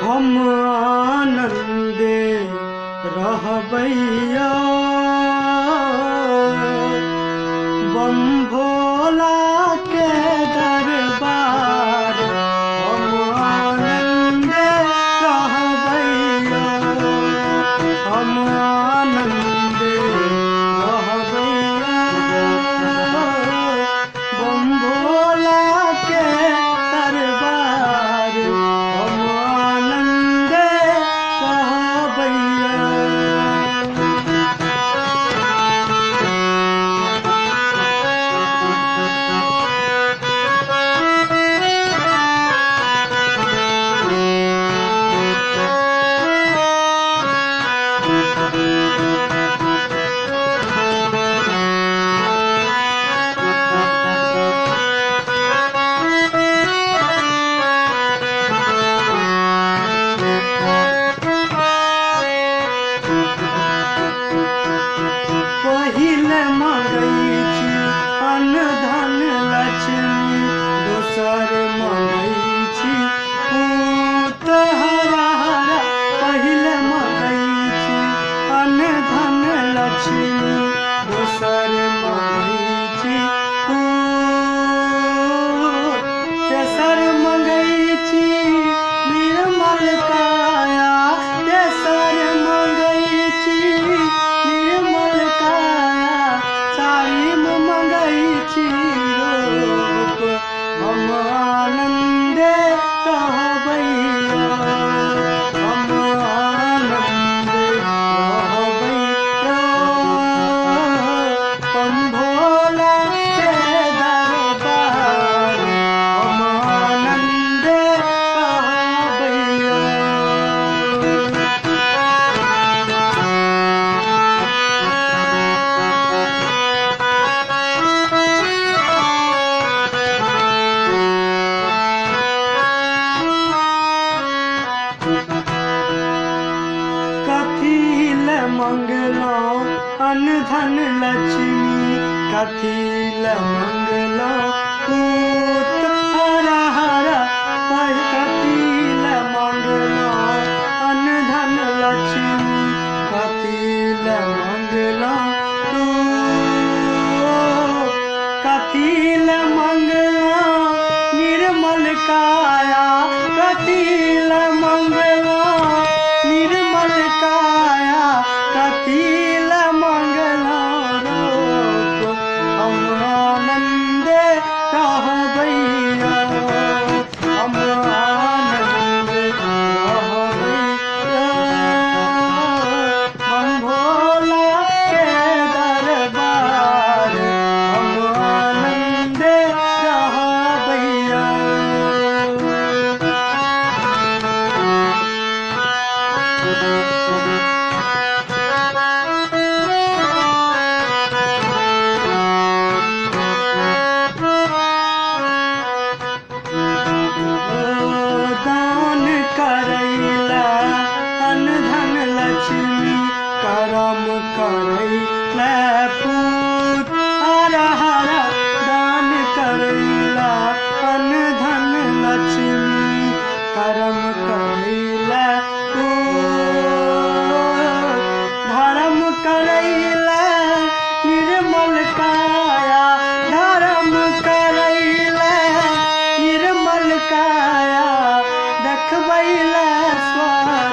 हम आनंदे रहबैया बम भोला के दरबार हम आनंदे रहबैया हम आनंदे रहबैया बम भोला के दरबार हम आनंदे रहबैया। पहिले मंगई छी अन्न धन लक्ष्मी दोसर मंगई छी पूत हरा हरा पहिले मंगई छी अन्न धन लक्ष्मी दोसर मंगई छी पूत तेसर मंगई छी निर्मल काया तेसर मंगई छी निर्मल काया चारिम मंगई छी रूप हम आनंदे रहबैया हम आनंदे रहबैया हम भोला के दरबार हम आनंदे रहबैया। कथी ले मंगलो अन्न धन लक्ष्मी कथी ले मंगलो पूत हरा हरा कथी ले मंगलो अन्न धन लक्ष्मी कथी ले मंगलो कथी ले मंगलो निर्मल काया कथी ले मंगलो निर्मल काया कथी ले मंगलो रूप हम आनंदे रहबैया हम आनंदे रहबैया हम भोला के दरबार हम आनंदे रहबैया। दान करैला अन्न धन लक्ष्मी करम करैला पूत हरा हरा दान करैला अन्न धन लक्ष्मी करम करैला पूत धर्म करैला निर्मल काया धर्म करैला निर्मल काया देखबैला स्वामी